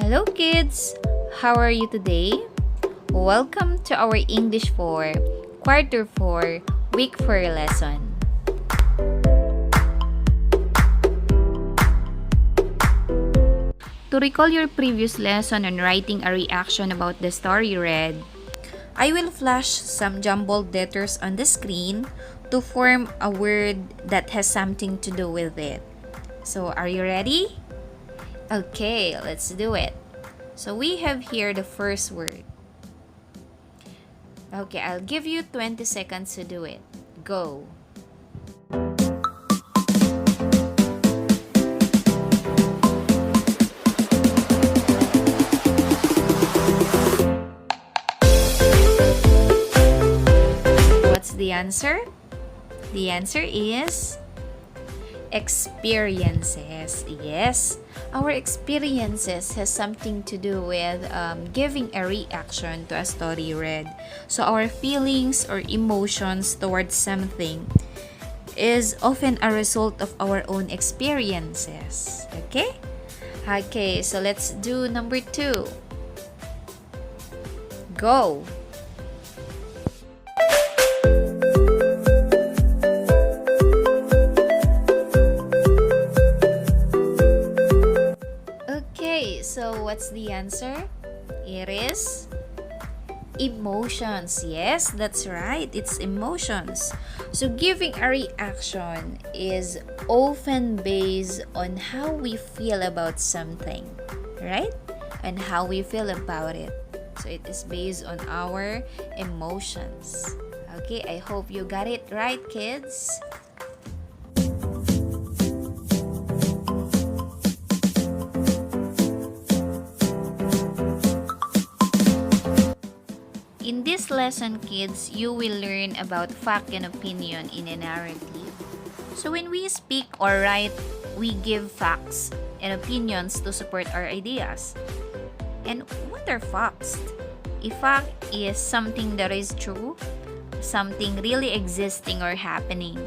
Hello kids! How are you today? Welcome to our English 4, Quarter 4, Week 4 lesson. To recall your previous lesson on writing a reaction about the story read, I will flash some jumbled letters on the screen to form a word that has something to do with it. So, are you ready? Okay, let's do it. So we have here the first word. Okay, I'll give you 20 seconds to do it. Go. What's the answer? The answer is experiences. Yes, our experiences has something to do with giving a reaction to a story read. So our feelings or emotions towards something is often a result of our own experiences. Okay, so let's do number 2. Go. So what's the answer? It is emotions. Yes, that's right. It's emotions. So giving a reaction is often based on how we feel about something, right? And how we feel about it. So it is based on our emotions. Okay, I hope you got it right, kids. In this lesson, kids, you will learn about fact and opinion in a narrative. So when we speak or write, we give facts and opinions to support our ideas. And what are facts? A fact is something that is true, something really existing or happening,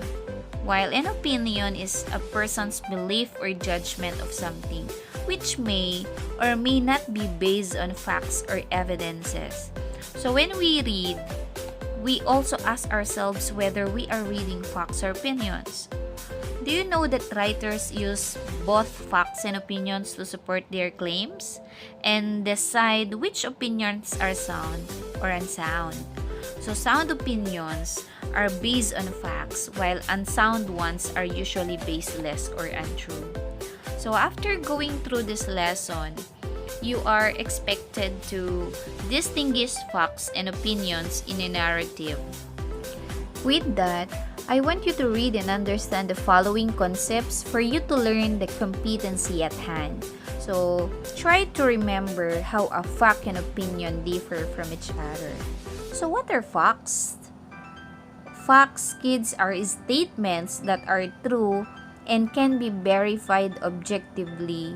while an opinion is a person's belief or judgment of something, which may or may not be based on facts or evidences. So when we read, we also ask ourselves whether we are reading facts or opinions. Do you know that writers use both facts and opinions to support their claims and decide which opinions are sound or unsound? So sound opinions are based on facts, while unsound ones are usually baseless or untrue. So after going through this lesson, you are expected to distinguish facts and opinions in a narrative. With that, I want you to read and understand the following concepts for you to learn the competency at hand. So, try to remember how a fact and opinion differ from each other. So, what are facts? Facts, kids, are statements that are true and can be verified objectively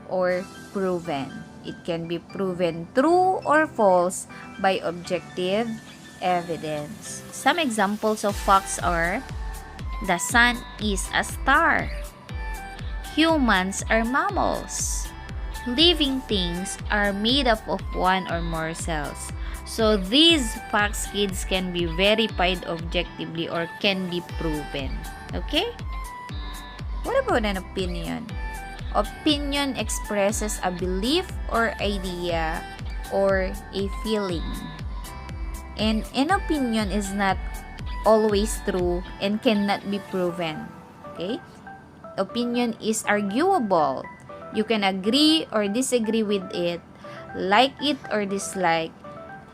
or proven. It can be proven true or false by objective evidence. Some examples of facts are: the sun is a star. Humans are mammals. Living things are made up of one or more cells. So these facts, kids, can be verified objectively or can be proven. Okay? What about an opinion? Opinion expresses a belief or idea or a feeling. And an opinion is not always true and cannot be proven. Okay? Opinion is arguable. You can agree or disagree with it, like it or dislike,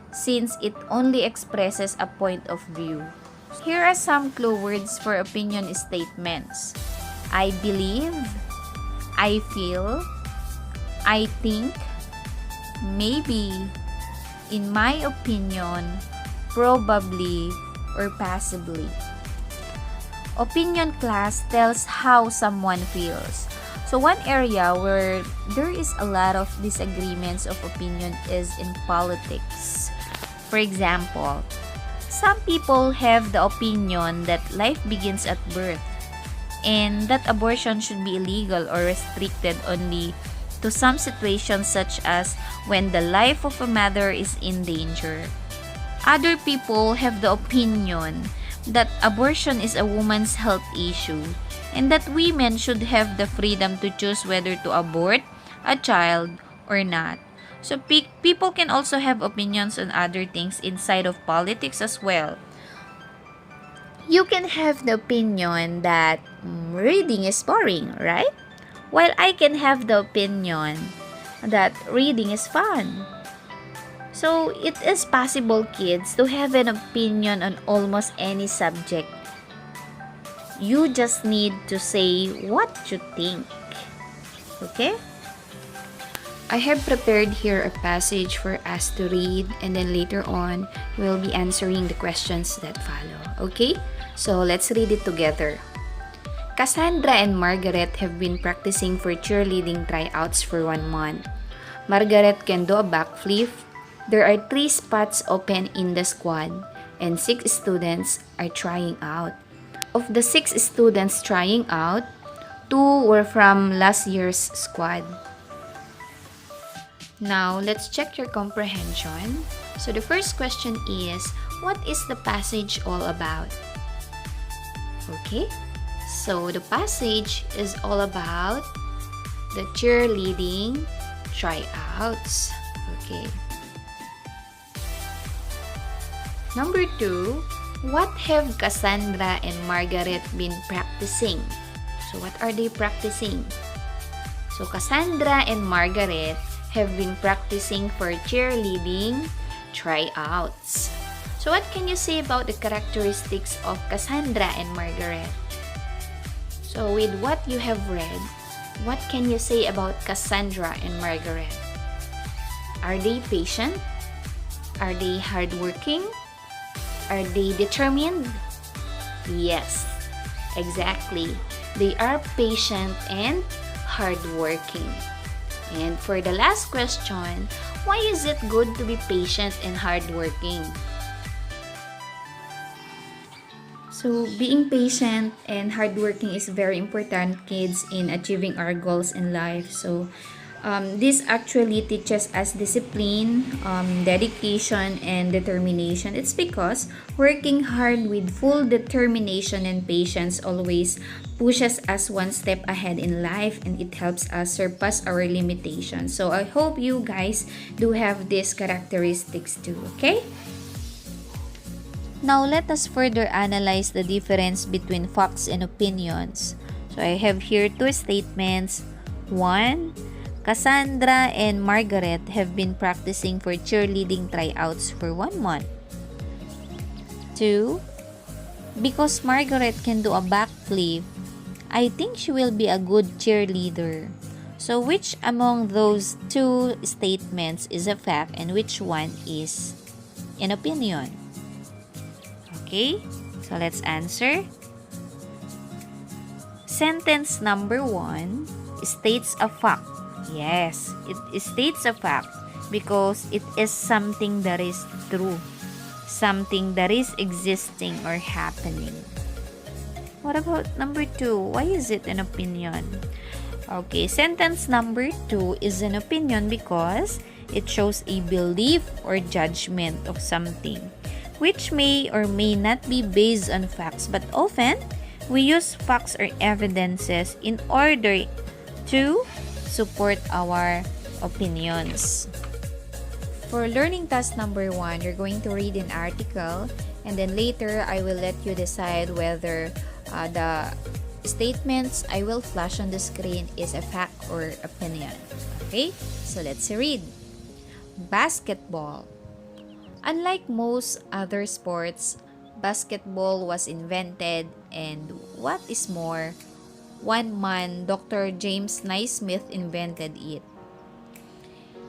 since it only expresses a point of view. Here are some clue words for opinion statements. I believe, I feel, I think, maybe, in my opinion, probably, or possibly. Opinion class tells how someone feels. So one area where there is a lot of disagreements of opinion is in politics. For example, some people have the opinion that life begins at birth and that abortion should be illegal or restricted only to some situations, such as when the life of a mother is in danger. Other people have the opinion that abortion is a woman's health issue and that women should have the freedom to choose whether to abort a child or not. So people can also have opinions on other things inside of politics as well. You can have the opinion that reading is boring, right? While I can have the opinion that reading is fun. So it is possible, kids, to have an opinion on almost any subject. You just need to say what you think. Okay? I have prepared here a passage for us to read, and then later on, we'll be answering the questions that follow. Okay? So let's read it together. Cassandra and Margaret have been practicing for cheerleading tryouts for 1 month. Margaret can do a backflip. There are 3 spots open in the squad, and 6 students are trying out. Of the 6 students trying out, 2 were from last year's squad. Now, let's check your comprehension. So the first question is, what is the passage all about? Okay, so the passage is all about the cheerleading tryouts. Okay. Number 2, what have Cassandra and Margaret been practicing? So what are they practicing? So Cassandra and Margaret have been practicing for cheerleading tryouts. So what can you say about the characteristics of Cassandra and Margaret? So with what you have read, what can you say about Cassandra and Margaret? Are they patient? Are they hardworking? Are they determined? Yes, exactly. They are patient and hardworking. And for the last question, why is it good to be patient and hardworking? So, being patient and hardworking is very important, kids, in achieving our goals in life. So, this actually teaches us discipline, dedication, and determination. It's because working hard with full determination and patience always pushes us one step ahead in life, and it helps us surpass our limitations. So I hope you guys do have these characteristics too, okay? Now let us further analyze the difference between facts and opinions. So I have here 2 statements. 1, Cassandra and Margaret have been practicing for cheerleading tryouts for 1 month. 2, because Margaret can do a backflip, I think she will be a good cheerleader. So which among those 2 statements is a fact and which one is an opinion? Okay, so let's answer. Sentence number 1 states a fact. Yes, it states a fact because it is something that is true, something that is existing or happening. What about number 2? Why is it an opinion? Okay, sentence number 2 is an opinion because it shows a belief or judgment of something, which may or may not be based on facts, but often we use facts or evidences in order to support our opinions. For learning task number 1, you're going to read an article, and then later I will let you decide whether the statements I will flash on the screen is a fact or opinion. Okay, so let's read. Basketball. Unlike most other sports, basketball was invented, and what is more, one man, Dr. James Naismith, invented it.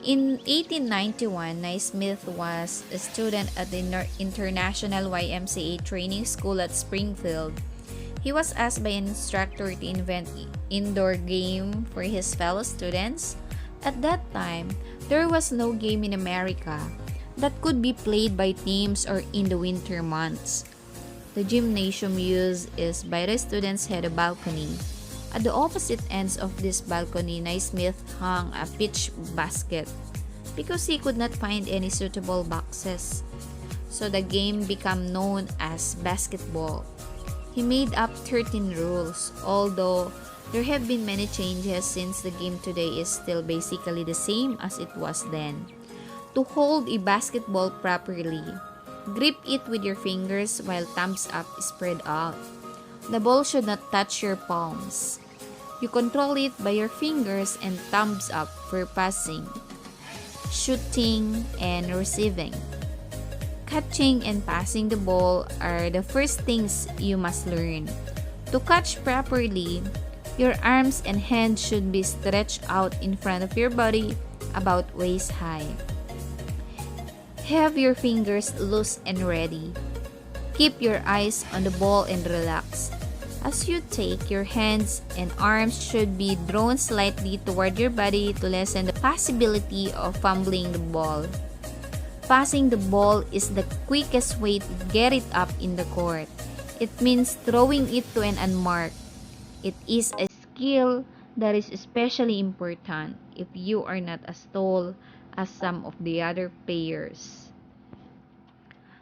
In 1891, Naismith was a student at the International YMCA Training School at Springfield. He was asked by an instructor to invent an indoor game for his fellow students. At that time, there was no game in America that could be played by teams or in the winter months. The gymnasium used is by the students had a balcony. At the opposite ends of this balcony, Naismith hung a pitch basket because he could not find any suitable boxes. So the game became known as basketball. He made up 13 rules, although there have been many changes since the game today is still basically the same as it was then. To hold a basketball properly, grip it with your fingers while thumbs up is spread out. The ball should not touch your palms. You control it by your fingers and thumbs up for passing, shooting, and receiving. Catching and passing the ball are the first things you must learn. To catch properly, your arms and hands should be stretched out in front of your body about waist high. Have your fingers loose and ready. Keep your eyes on the ball and relax. As you take, your hands and arms should be drawn slightly toward your body to lessen the possibility of fumbling the ball. Passing the ball is the quickest way to get it up in the court. It means throwing it to an unmarked. It is a skill that is especially important if you are not as tall as some of the other players.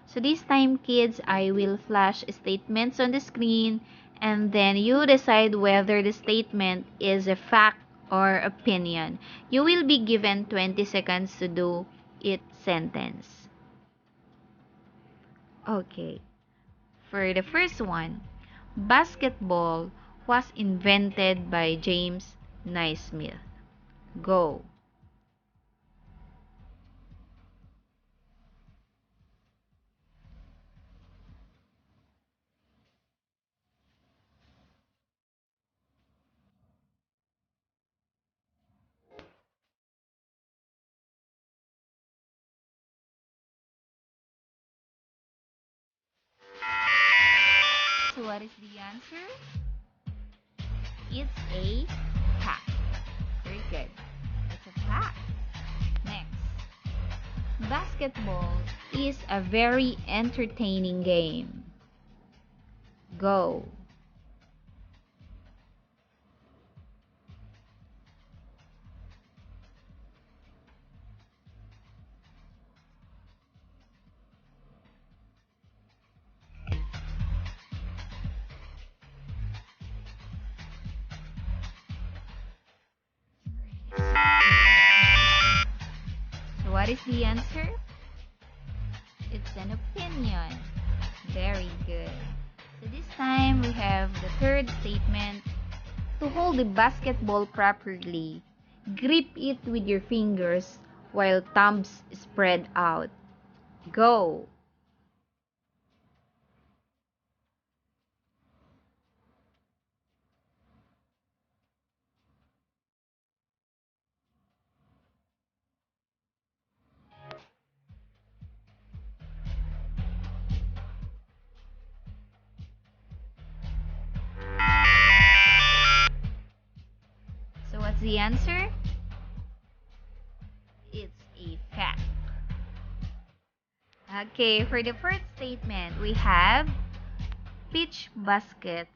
So this time, kids, I will flash statements on the screen and then you decide whether the statement is a fact or opinion. You will be given 20 seconds to do each sentence. Okay. For the first one, basketball was invented by James Naismith. Go. So what is the answer? It's a fact. Very good. It's a fact. Next. Basketball is a very entertaining game. Go. So what is the answer? It's an opinion. Very good. So this time we have the third statement. To hold the basketball properly, grip it with your fingers while thumbs spread out. Go. So what's the answer? It's a fact. Okay, for the first statement, we have pitch baskets,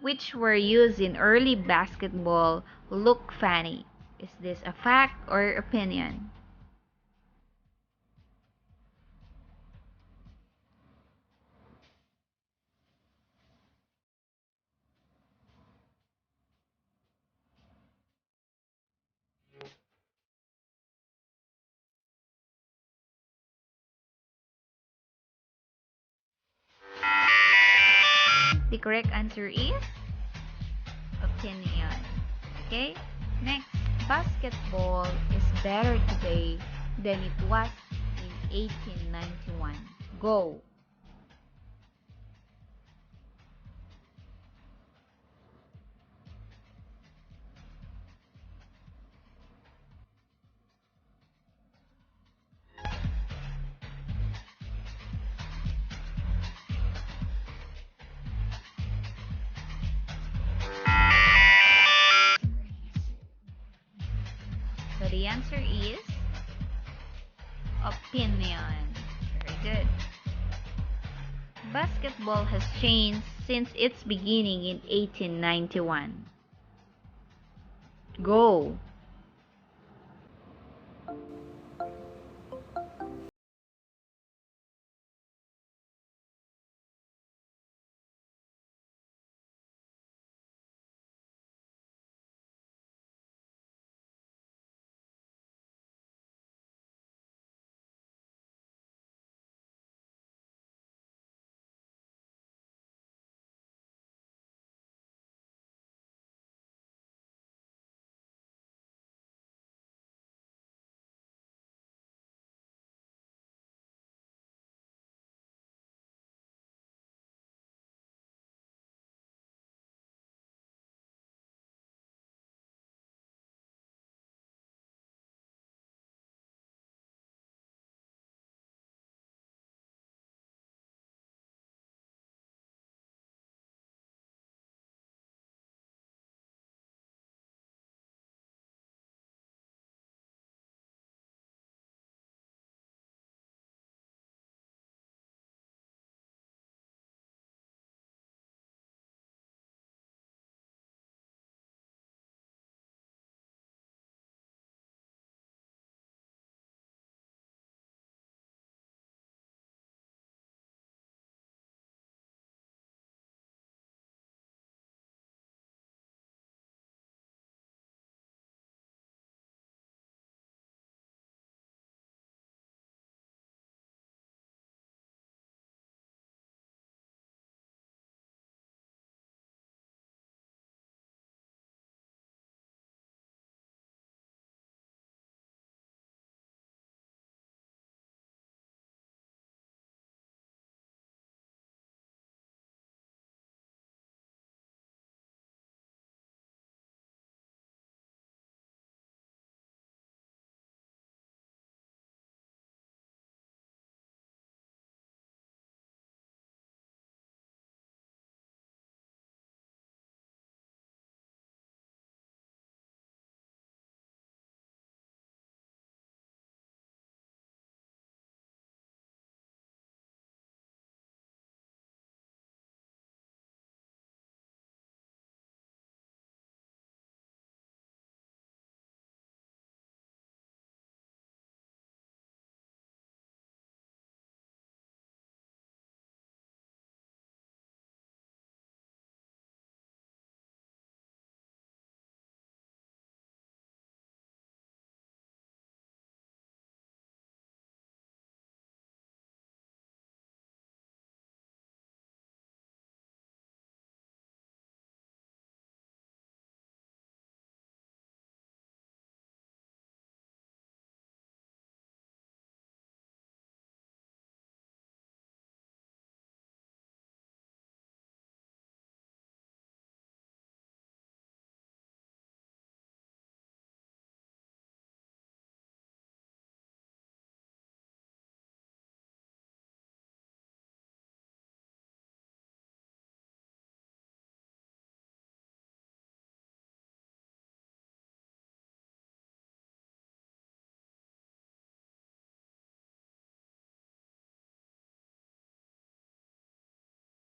which were used in early basketball, look funny. Is this a fact or opinion? The correct answer is opinion. Okay? Next, basketball is better today than it was in 1891. Go. So the answer is opinion. Very good. Basketball has changed since its beginning in 1891. Go!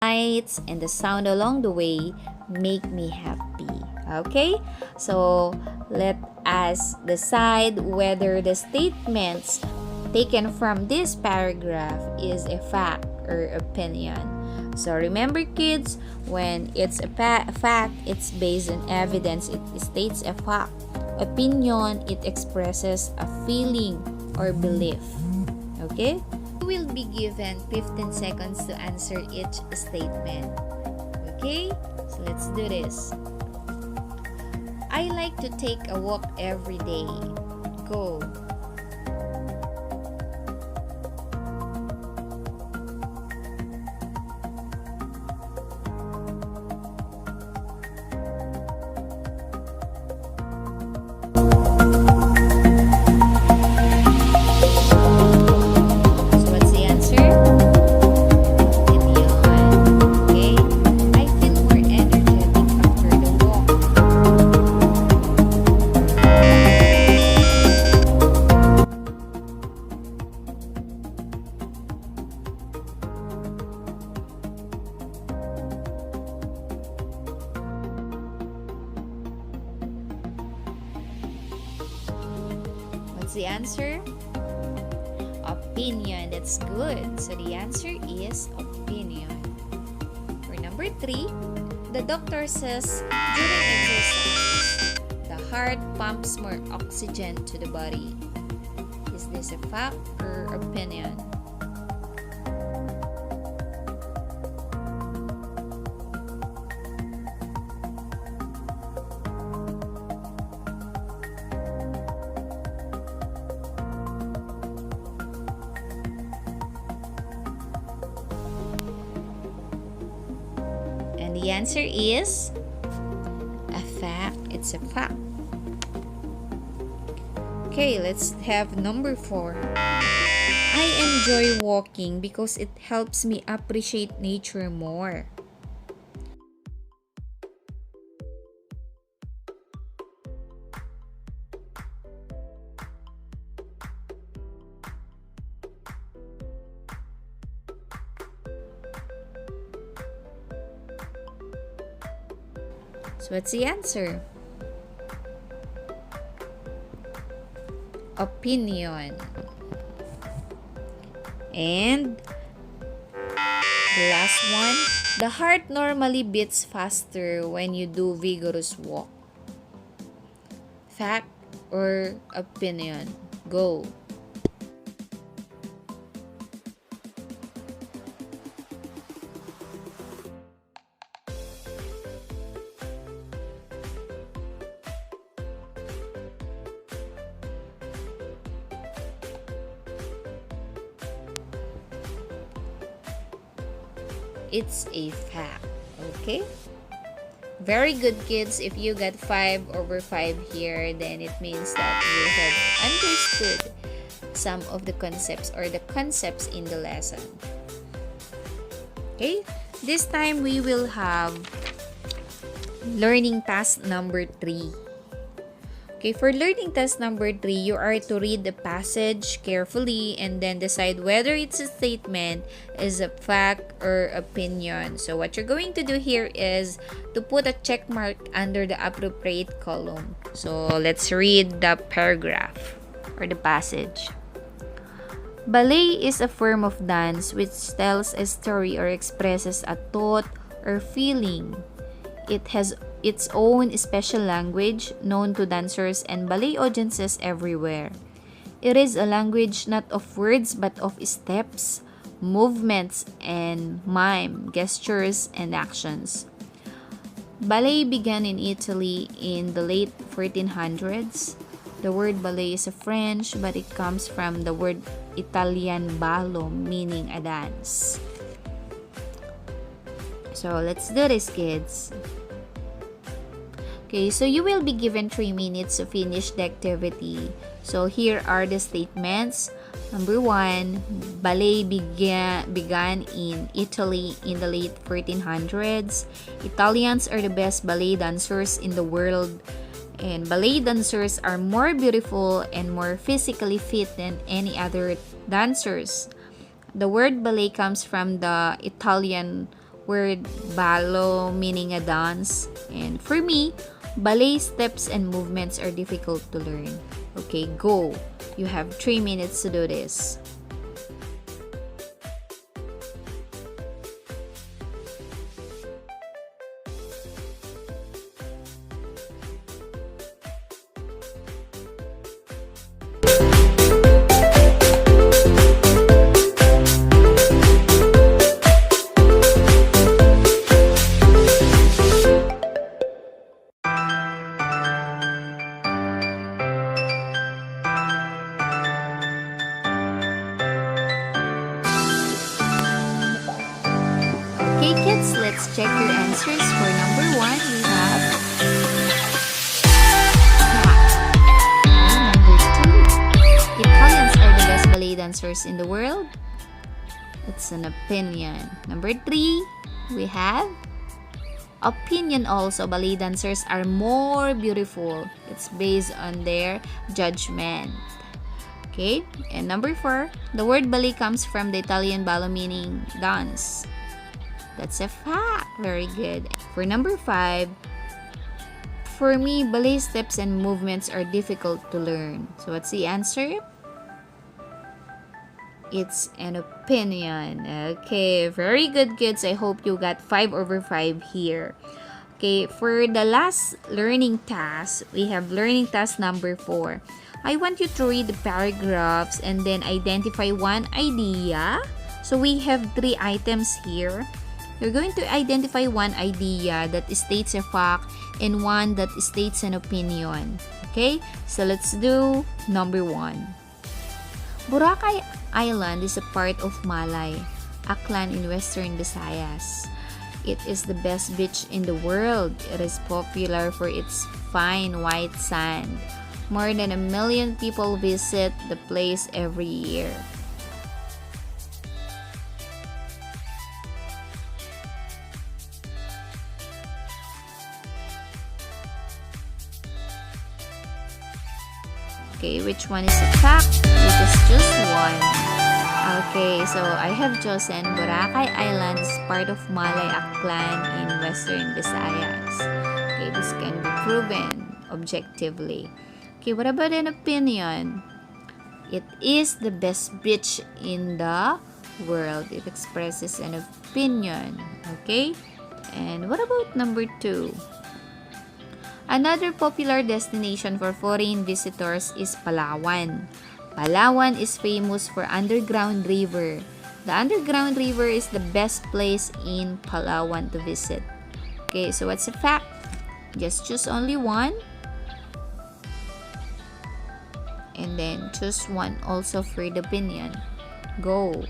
Lights and the sound along the way make me happy. Okay? So, let us decide whether the statements taken from this paragraph is a fact or opinion. So, remember kids, when it's a fact, it's based on evidence. It states a fact. Opinion, it expresses a feeling or belief. Okay? You will be given 15 seconds to answer each statement. Okay? So let's do this. I like to take a walk every day. Go. What's the answer? Opinion. That's good. So the answer is opinion. For number 3, the doctor says during exercise, the heart pumps more oxygen to the body. Is this a fact or opinion? And the answer is a fact. It's a fact. Okay, let's have number 4. I enjoy walking because it helps me appreciate nature more. So what's the answer? Opinion. And the last one, the heart normally beats faster when you do vigorous walk. Fact or opinion? Go. It's a fact. Okay? Very good, kids. If you got 5/5 here, then it means that you have understood some of the concepts or the concepts in the lesson. Okay? This time we will have learning task number 3. Okay, for learning task number 3, you are to read the passage carefully and then decide whether it's a statement, is a fact, or opinion. So what you're going to do here is to put a check mark under the appropriate column. So let's read the paragraph or the passage. Ballet is a form of dance which tells a story or expresses a thought or feeling. It has its own special language known to dancers and ballet audiences everywhere. It is a language not of words but of steps, movements, and mime, gestures, and actions. Ballet began in Italy in the late 1400s. The word ballet is a French, but it comes from the word Italian ballo, meaning a dance. So let's do this, kids. Okay, so you will be given 3 minutes to finish the activity. So here are the statements. Number 1, ballet began in Italy in the late 1400s. Italians are the best ballet dancers in the world. And ballet dancers are more beautiful and more physically fit than any other dancers. The word ballet comes from the Italian word ballo, meaning a dance. And for me, ballet steps and movements are difficult to learn. Okay, go. You have 3 minutes to do this. Okay, kids, let's check your answers. For number 1, we have fact. Okay, number 2, Italians are the best ballet dancers in the world. It's an opinion. Number 3, we have opinion also. Ballet dancers are more beautiful. It's based on their judgment. Okay, and number 4, the word ballet comes from the Italian ballo, meaning dance. That's a fact. Very good. For number 5, For me, ballet steps and movements are difficult to learn. So what's the answer? It's an opinion. Okay, very good, kids. I hope you got 5/5 here. Okay, for the last learning task, we have learning task number 4. I want you to read the paragraphs and then identify one idea. So we have 3 items here. You're going to identify one idea that states a fact and one that states an opinion. Okay, so let's do number 1. Boracay Island is a part of Malay, a clan in western Visayas. It is the best beach in the world. It is popular for its fine white sand. More than 1 million people visit the place every year. Okay, which one is a fact? Because just one. Okay, so I have chosen Boracay Island is part of Malay clan in western Visayas. Okay, this can be proven objectively. Okay, what about an opinion? It is the best beach in the world. It expresses an opinion. Okay, and what about number 2? Another popular destination for foreign visitors is Palawan. Palawan is famous for underground river. The underground river is the best place in Palawan to visit. Okay, so what's a fact? Just choose only one. And then choose one also for the opinion. Go.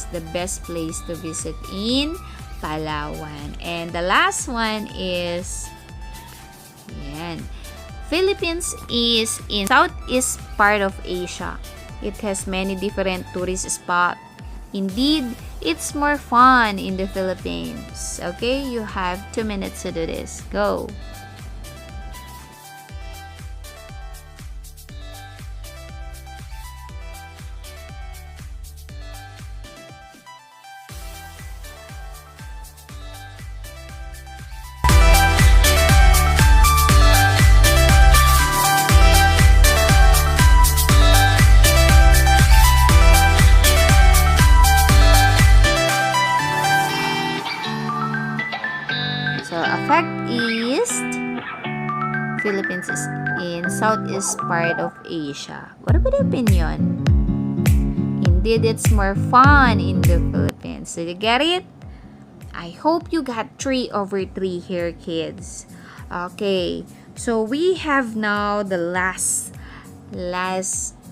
The best place to visit in Palawan. And the last one is Philippines is in southeast part of Asia. It has many different tourist spots. Indeed, it's more fun in the Philippines. Okay, you have 2 minutes to do this. Go. Philippines is in southeast part of Asia. What about the opinion? Indeed, it's more fun in the Philippines. Did you get it? I hope you got 3/3 here, kids. Okay, so we have now the last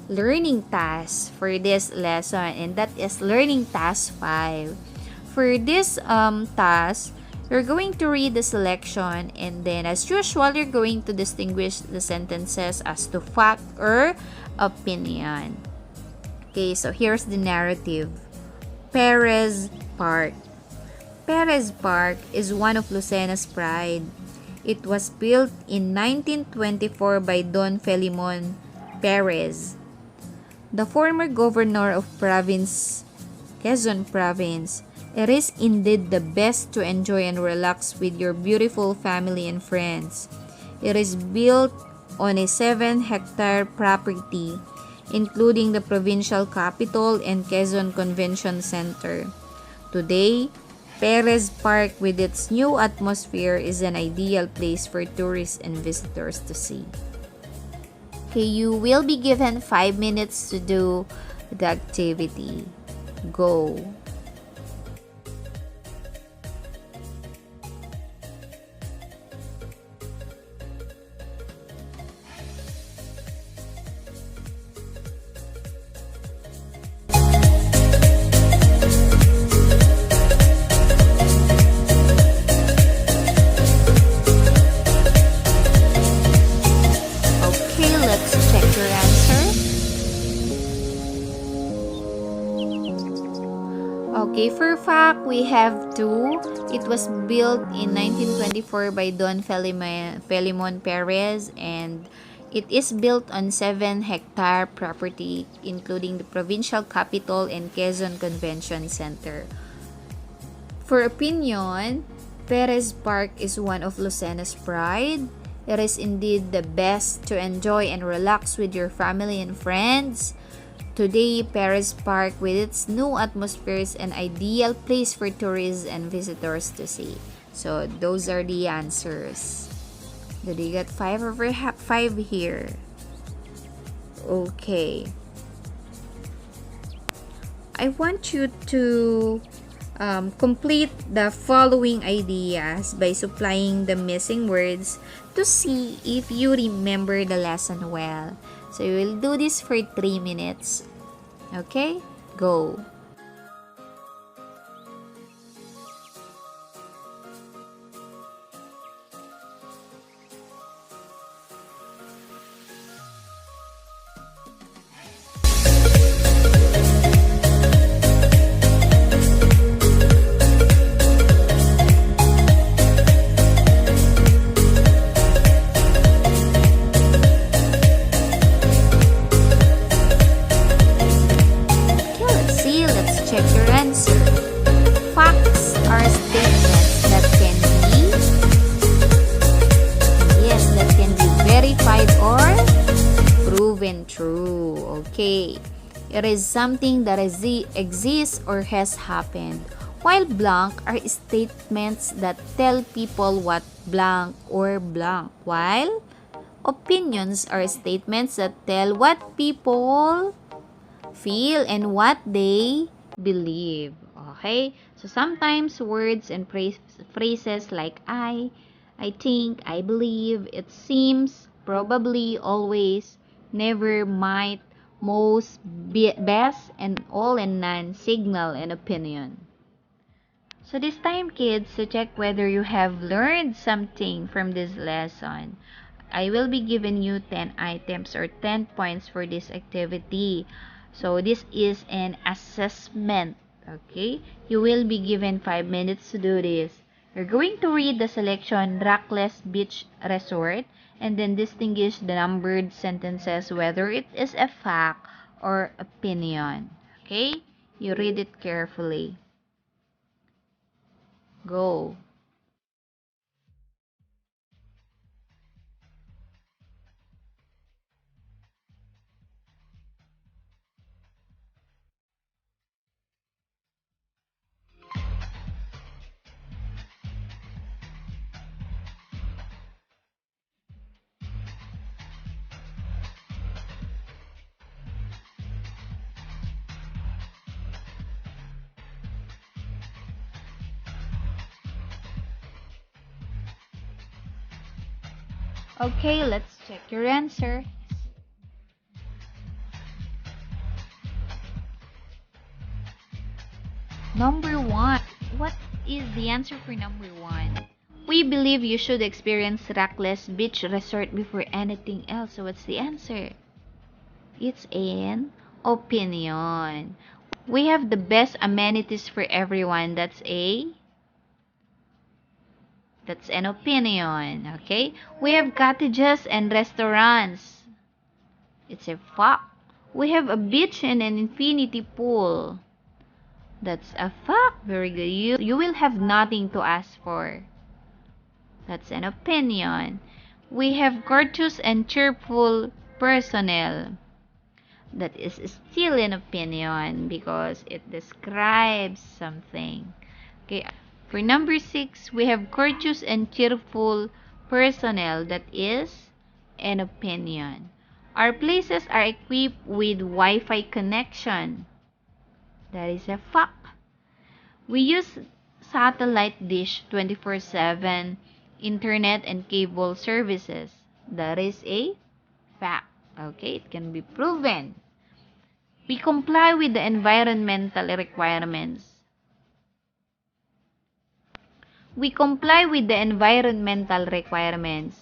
learning task for this lesson, and that is learning task 5. For this task, you're going to read the selection, and then as usual, you're going to distinguish the sentences as to fact or opinion. Okay, so here's the narrative. Perez Park. Perez Park is one of Lucena's pride. It was built in 1924 by Don Felimon Perez, the former governor of Quezon Province. It is indeed the best to enjoy and relax with your beautiful family and friends. It is built on a 7-hectare property, including the provincial capital and Quezon Convention Center. Today, Perez Park with its new atmosphere is an ideal place for tourists and visitors to see. Okay, you will be given 5 minutes to do the activity. Go. Okay, for fact, we have two. It was built in 1924 by Don Felimon Perez, and it is built on 7-hectare property, including the provincial capital and Quezon Convention Center. For opinion, Perez Park is one of Lucena's pride. It is indeed the best to enjoy and relax with your family and friends. Today, Perez Park with its new atmosphere is an ideal place for tourists and visitors to see. So, those are the answers. Did you get 5 here? Okay. I want you to complete the following ideas by supplying the missing words to see if you remember the lesson well. So you will do this for 3 minutes. Okay? Go. True. Okay. It is something that exists or has happened. While blank are statements that tell people what blank or blank. While opinions are statements that tell what people feel and what they believe. Okay? So sometimes words and phrases like I think, I believe, it seems, probably, always, never, might, most, best, and all and none signal an opinion. So this time, kids, to check whether you have learned something from this lesson, I will be giving you 10 items or 10 points for this activity. So this is an assessment, okay? You will be given 5 minutes to do this. You're going to read the selection Rackless Beach Resort and then distinguish the numbered sentences whether it is a fact or opinion. Okay? You read it carefully. Go. Okay, let's check your answer. Number 1. What is the answer for number 1? We believe you should experience Rackless Beach Resort before anything else. So what's the answer? It's an opinion. We have the best amenities for everyone. That's an opinion. Okay? We have cottages and restaurants. It's a fact. We have a beach and an infinity pool. That's a fact. Very good. You will have nothing to ask for. That's an opinion. We have courteous and cheerful personnel. That is still an opinion because it describes something. Okay. For number 6, we have courteous and cheerful personnel. That is an opinion. Our places are equipped with Wi-Fi connection. That is a fact. We use satellite dish 24/7, internet and cable services. That is a fact. Okay, it can be proven. We comply with the environmental requirements. We comply with the environmental requirements.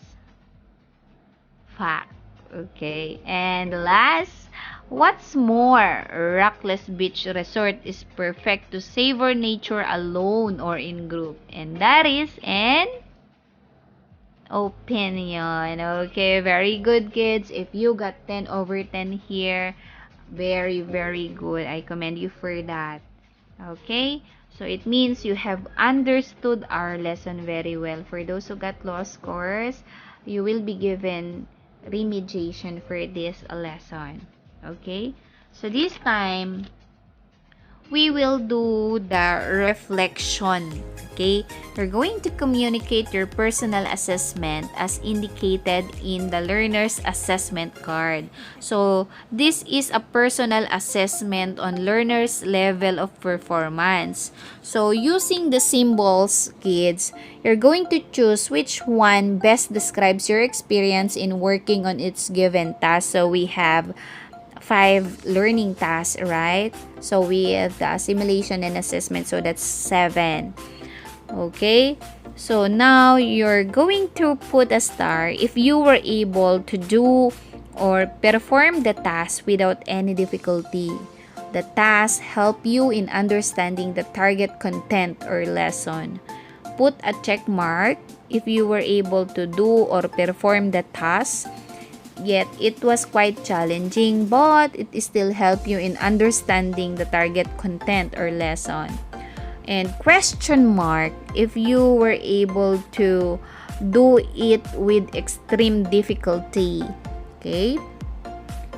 Fact. Okay. And last, What's more, Rockless Beach Resort is perfect to savor nature alone or in group. And that is an opinion. Okay, very good, kids. If you got 10 over 10 here, very, very good. I commend you for that. Okay, so it means you have understood our lesson very well. For those who got low scores, you will be given remediation for this lesson. Okay, so this time, we will do the reflection. Okay, you're going to communicate your personal assessment as indicated in the learner's assessment card. So this is a personal assessment on learner's level of performance. So using the symbols, kids, you're going to choose which one best describes your experience in working on its given task. So we have 5 learning tasks, right? So we have the assimilation and assessment, so that's 7. Okay, so now you're going to put a star if you were able to do or perform the task without any difficulty. The task help you in understanding the target content or lesson. Put a check mark if you were able to do or perform the task. Yet it was quite challenging, but it still helped you in understanding the target content or lesson. And question mark if you were able to do it with extreme difficulty. Okay?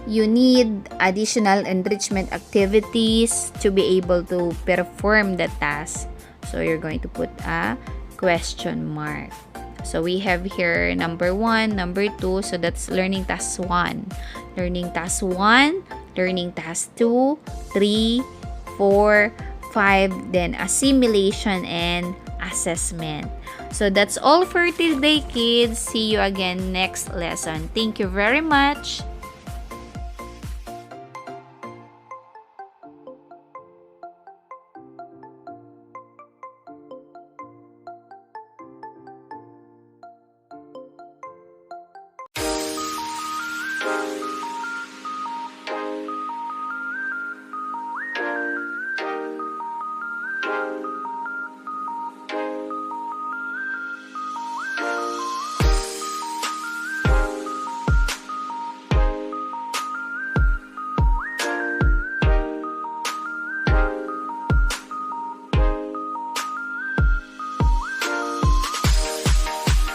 You need additional enrichment activities to be able to perform the task. So you're going to put a question mark. So we have here number 1, number 2. So that's learning task 1. Learning task 1, learning task 2, 3, 4, 5, then assimilation and assessment. So that's all for today, kids. See you again next lesson. Thank you very much.